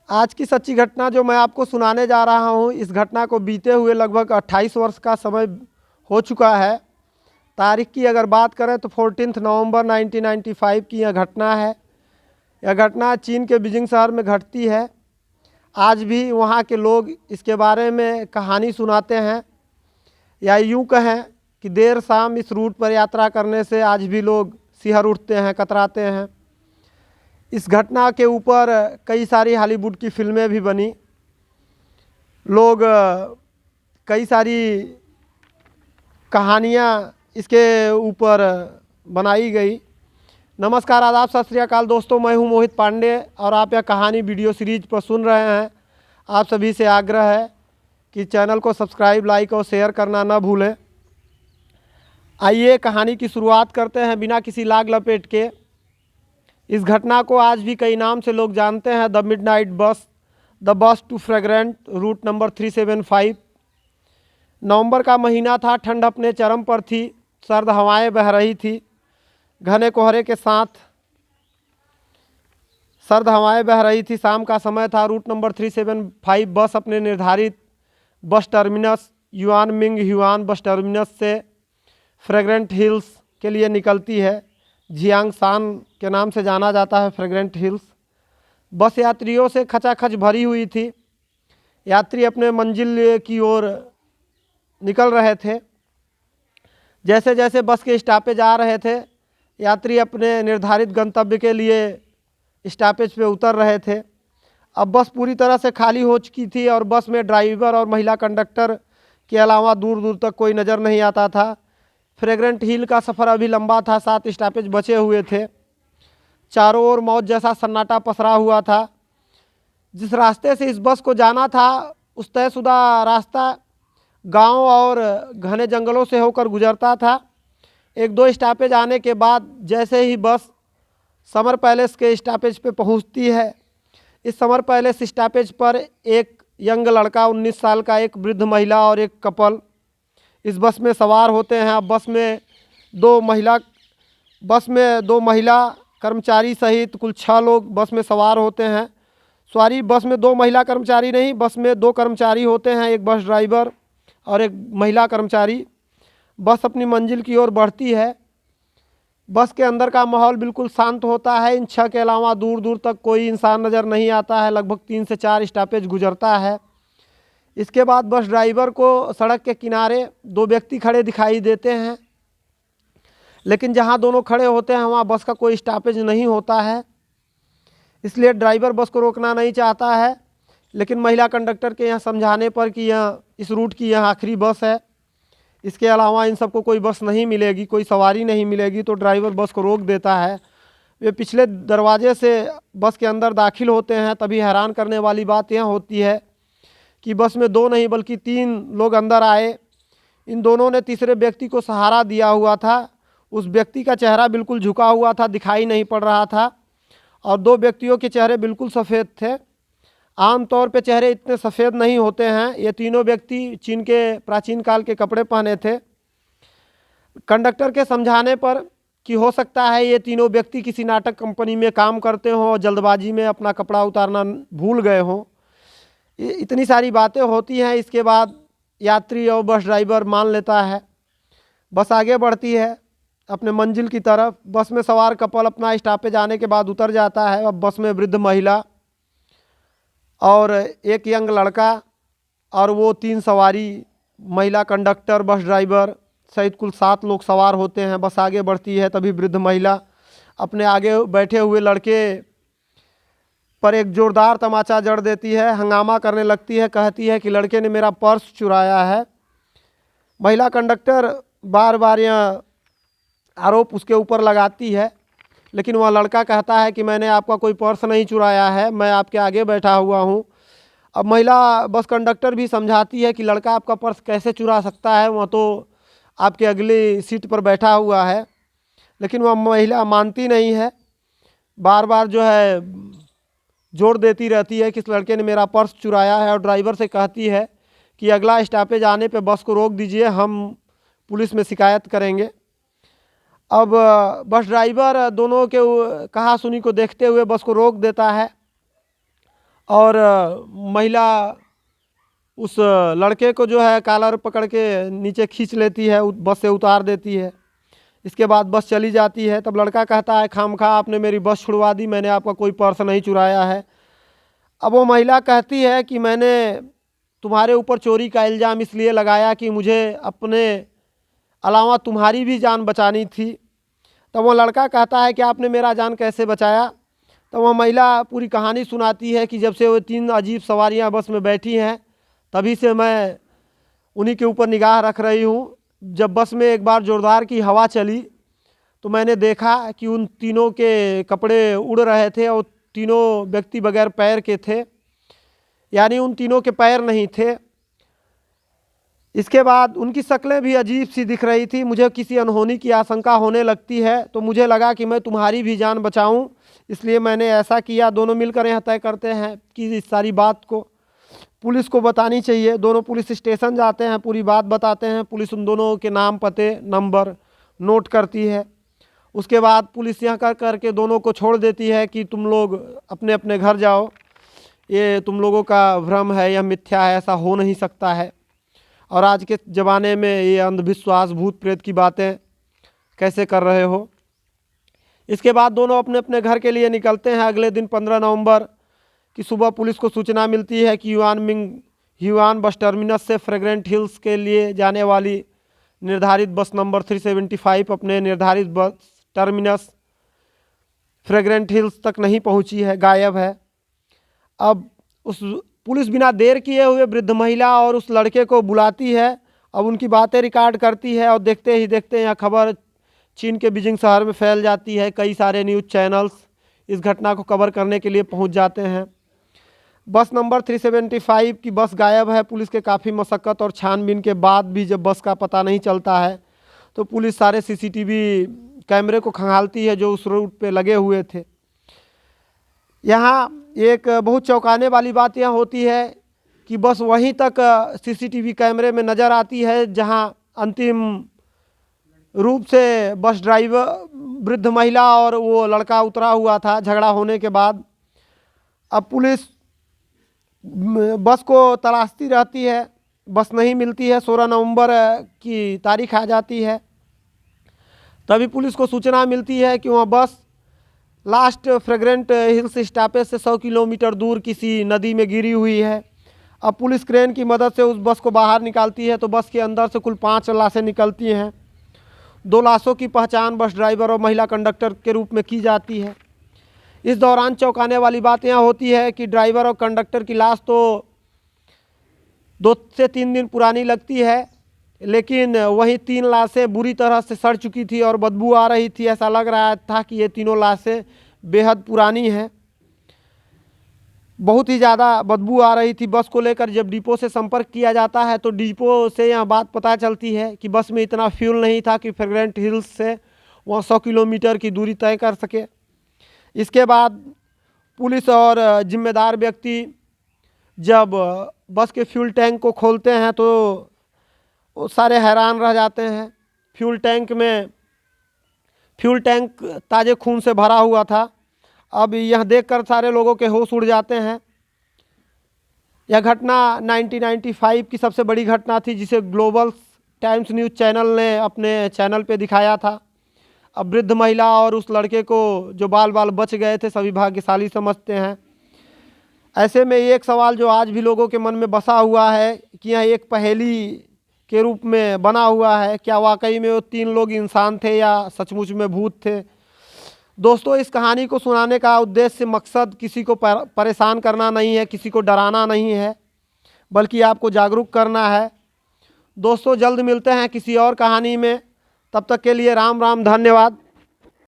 आज की सच्ची घटना जो मैं आपको सुनाने जा रहा हूँ, इस घटना को बीते हुए लगभग 28 वर्ष का समय हो चुका है। तारीख की अगर बात करें तो 14 नवंबर 1995 की यह घटना है। यह घटना चीन के बीजिंग शहर में घटती है। आज भी वहाँ के लोग इसके बारे में कहानी सुनाते हैं, या यूँ कहें कि देर शाम इस रूट पर यात्रा करने से आज भी लोग सिहर उठते हैं, कतराते हैं। इस घटना के ऊपर कई सारी हॉलीवुड की फिल्में भी बनी। लोग कई सारी कहानियाँ इसके ऊपर बनाई गई। नमस्कार, आदाब, सत श्री अकाल दोस्तों, मैं हूं मोहित पांडे और आप यह कहानी वीडियो सीरीज पर सुन रहे हैं। आप सभी से आग्रह है कि चैनल को सब्सक्राइब, लाइक और शेयर करना न भूलें। आइए कहानी की शुरुआत करते हैं बिना किसी लाग लपेट के। इस घटना को आज भी कई नाम से लोग जानते हैं। The midnight bus, the bus to fragrant, route number 375। नवंबर का महीना था, ठंड अपने चरम पर थी, सर्द हवाएं बह रही थी घने कोहरे के साथ। सर्द हवाएं बह रही थी, शाम का समय था। रूट नंबर 375 बस अपने निर्धारित bus terminus yuan Ming ह्यूआन bus terminus से फ्रेग्रेंट हिल्स के लिए निकलती है। जियांगशान के नाम से जाना जाता है फ्रेग्रेंट हिल्स। बस यात्रियों से खचाखच भरी हुई थी। यात्री अपने मंजिल की ओर निकल रहे थे। जैसे जैसे बस के स्टॉपेज आ रहे थे, यात्री अपने निर्धारित गंतव्य के लिए स्टॉपेज पे उतर रहे थे। अब बस पूरी तरह से खाली हो चुकी थी और बस में ड्राइवर और महिला कंडक्टर के अलावा दूर दूर तक कोई नज़र नहीं आता था। फ्रेग्रेंट हिल का सफ़र अभी लंबा था, 7 स्टॉपेज बचे हुए थे। चारों ओर मौत जैसा सन्नाटा पसरा हुआ था। जिस रास्ते से इस बस को जाना था, उस तयशुदा रास्ता गांव और घने जंगलों से होकर गुजरता था। एक दो स्टॉपेज आने के बाद जैसे ही बस समर पैलेस के स्टॉपेज पे पहुंचती है, इस समर पैलेस स्टॉपेज पर एक यंग लड़का, 19 साल का, एक वृद्ध महिला और एक कपल इस बस में सवार होते हैं। अब बस में दो महिला कर्मचारी सहित कुल 6 लोग बस में सवार होते हैं। सॉरी, बस में 2 महिला कर्मचारी नहीं, बस में 2 कर्मचारी होते हैं, एक बस ड्राइवर और एक महिला कर्मचारी। बस अपनी मंजिल की ओर बढ़ती है। बस के अंदर का माहौल बिल्कुल शांत होता है। इन 6 के अलावा दूर दूर तक कोई इंसान नज़र नहीं आता है। लगभग 3 से 4 स्टॉपेज गुजरता है। इसके बाद बस ड्राइवर को सड़क के किनारे 2 व्यक्ति खड़े दिखाई देते हैं, लेकिन जहां दोनों खड़े होते हैं वहां बस का कोई स्टॉपेज नहीं होता है। इसलिए ड्राइवर बस को रोकना नहीं चाहता है, लेकिन महिला कंडक्टर के यहाँ समझाने पर कि यह इस रूट की यह आखिरी बस है, इसके अलावा इन सबको कोई बस नहीं मिलेगी, कोई सवारी नहीं मिलेगी, तो ड्राइवर बस को रोक देता है। वे पिछले दरवाजे से बस के अंदर दाखिल होते हैं। तभी हैरान करने वाली बात यह होती है कि बस में 2 नहीं बल्कि 3 लोग अंदर आए। इन दोनों ने तीसरे व्यक्ति को सहारा दिया हुआ था। उस व्यक्ति का चेहरा बिल्कुल झुका हुआ था, दिखाई नहीं पड़ रहा था, और 2 व्यक्तियों के चेहरे बिल्कुल सफ़ेद थे। आमतौर पे चेहरे इतने सफ़ेद नहीं होते हैं। ये तीनों व्यक्ति चीन के प्राचीन काल के कपड़े पहने थे। कंडक्टर के समझाने पर कि हो सकता है ये तीनों व्यक्ति किसी नाटक कंपनी में काम करते हों और जल्दबाजी में अपना कपड़ा उतारना भूल गए हों। इतनी सारी बातें होती हैं। इसके बाद यात्री और बस ड्राइवर मान लेता है। बस आगे बढ़ती है अपने मंजिल की तरफ। बस में सवार कपल अपना स्टॉपेज आने के बाद उतर जाता है। अब बस में वृद्ध महिला और एक यंग लड़का और वो 3 सवारी, महिला कंडक्टर, बस ड्राइवर सहित कुल 7 लोग सवार होते हैं। बस आगे बढ़ती है। तभी वृद्ध महिला अपने आगे बैठे हुए लड़के पर एक जोरदार तमाचा जड़ देती है, हंगामा करने लगती है, कहती है कि लड़के ने मेरा पर्स चुराया है। महिला कंडक्टर बार बार यह आरोप उसके ऊपर लगाती है, लेकिन वह लड़का कहता है कि मैंने आपका कोई पर्स नहीं चुराया है, मैं आपके आगे बैठा हुआ हूँ। अब महिला बस कंडक्टर भी समझाती है कि लड़का आपका पर्स कैसे चुरा सकता है, वह तो आपके अगली सीट पर बैठा हुआ है। लेकिन वह महिला मानती नहीं है, बार बार जो है जोर देती रहती है कि इस लड़के ने मेरा पर्स चुराया है, और ड्राइवर से कहती है कि अगला स्टॉपेज आने पे बस को रोक दीजिए, हम पुलिस में शिकायत करेंगे। अब बस ड्राइवर दोनों के कहा सुनी को देखते हुए बस को रोक देता है और महिला उस लड़के को जो है कॉलर पकड़ के नीचे खींच लेती है, बस से उतार देती है। इसके बाद बस चली जाती है। तब लड़का कहता है, खामखा आपने मेरी बस छुड़वा दी, मैंने आपका कोई पर्स नहीं चुराया है। अब वो महिला कहती है कि मैंने तुम्हारे ऊपर चोरी का इल्ज़ाम इसलिए लगाया कि मुझे अपने अलावा तुम्हारी भी जान बचानी थी। तब वो लड़का कहता है कि आपने मेरा जान कैसे बचाया। तब वह महिला पूरी कहानी सुनाती है कि जब से वो 3 अजीब सवारियां बस में बैठी हैं तभी से मैं उन्हीं के ऊपर निगाह रख रही हूँ। जब बस में एक बार ज़ोरदार की हवा चली तो मैंने देखा कि उन तीनों के कपड़े उड़ रहे थे और तीनों व्यक्ति बगैर पैर के थे, यानी उन तीनों के पैर नहीं थे। इसके बाद उनकी शक्लें भी अजीब सी दिख रही थी। मुझे किसी अनहोनी की आशंका होने लगती है, तो मुझे लगा कि मैं तुम्हारी भी जान बचाऊं, इसलिए मैंने ऐसा किया। दोनों मिलकर यह तय करते हैं कि इस सारी बात को पुलिस को बतानी चाहिए। दोनों पुलिस स्टेशन जाते हैं, पूरी बात बताते हैं। पुलिस उन दोनों के नाम, पते, नंबर नोट करती है। उसके बाद पुलिस यहाँ करके दोनों को छोड़ देती है कि तुम लोग अपने अपने घर जाओ, ये तुम लोगों का भ्रम है, यह मिथ्या है, ऐसा हो नहीं सकता है। और आज के ज़माने में ये अंधविश्वास, भूत प्रेत की बातें कैसे कर रहे हो। इसके बाद दोनों अपने अपने घर के लिए निकलते हैं। अगले दिन 15 नवंबर की सुबह पुलिस को सूचना मिलती है कि ह्यूआन बस टर्मिनस से फ्रेग्रेंट हिल्स के लिए जाने वाली निर्धारित बस नंबर 375 अपने निर्धारित बस टर्मिनस फ्रेग्रेंट हिल्स तक नहीं पहुंची है, गायब है। अब उस पुलिस बिना देर किए हुए वृद्ध महिला और उस लड़के को बुलाती है। अब उनकी बातें रिकॉर्ड करती है और देखते ही देखते यह खबर चीन के बीजिंग शहर में फैल जाती है। कई सारे न्यूज़ चैनल्स इस घटना को कवर करने के लिए पहुंच जाते हैं। बस नंबर 375 की बस गायब है। पुलिस के काफ़ी मशक्क़त और छानबीन के बाद भी जब बस का पता नहीं चलता है तो पुलिस सारे सीसीटीवी कैमरे को खंगालती है जो उस रूट पे लगे हुए थे। यहाँ एक बहुत चौंकाने वाली बात यह होती है कि बस वहीं तक सीसीटीवी कैमरे में नज़र आती है जहाँ अंतिम रूप से बस ड्राइवर, वृद्ध महिला और वो लड़का उतरा हुआ था झगड़ा होने के बाद। अब पुलिस बस को तलाशती रहती है, बस नहीं मिलती है। 16 नवंबर की तारीख आ जाती है। तभी पुलिस को सूचना मिलती है कि वहाँ बस लास्ट फ्रेग्रेंट हिल्स स्टॉपेज से 100 किलोमीटर दूर किसी नदी में गिरी हुई है। अब पुलिस क्रेन की मदद से उस बस को बाहर निकालती है तो बस के अंदर से कुल 5 लाशें निकलती हैं। 2 लाशों की पहचान बस ड्राइवर और महिला कंडक्टर के रूप में की जाती है। इस दौरान चौंकाने वाली बात यह होती है कि ड्राइवर और कंडक्टर की लाश तो 2 से 3 दिन पुरानी लगती है, लेकिन वही 3 लाशें बुरी तरह से सड़ चुकी थी और बदबू आ रही थी। ऐसा लग रहा था कि ये तीनों लाशें बेहद पुरानी हैं। बहुत ही ज़्यादा बदबू आ रही थी। बस को लेकर जब डिपो से संपर्क किया जाता है तो डिपो से यह बात पता चलती है कि बस में इतना फ्यूल नहीं था कि फ्रेग्रेंट हिल्स से वह 100 किलोमीटर की दूरी तय कर सके। इसके बाद पुलिस और जिम्मेदार व्यक्ति जब बस के फ्यूल टैंक को खोलते हैं तो वो सारे हैरान रह जाते हैं। फ्यूल टैंक ताज़े खून से भरा हुआ था। अब यह देखकर सारे लोगों के होश उड़ जाते हैं। यह घटना 1995 की सबसे बड़ी घटना थी जिसे ग्लोबल टाइम्स न्यूज़ चैनल ने अपने चैनल पे दिखाया था। अब वृद्ध महिला और उस लड़के को जो बाल बच गए थे सभी भाग्यशाली समझते हैं। ऐसे में एक सवाल जो आज भी लोगों के मन में बसा हुआ है कि यह एक पहेली के रूप में बना हुआ है, क्या वाकई में वो 3 लोग इंसान थे या सचमुच में भूत थे। दोस्तों, इस कहानी को सुनाने का उद्देश्य, मकसद किसी को परेशान करना नहीं है, किसी को डराना नहीं है, बल्कि आपको जागरूक करना है। दोस्तों, जल्द मिलते हैं किसी और कहानी में। तब तक के लिए राम राम, धन्यवाद।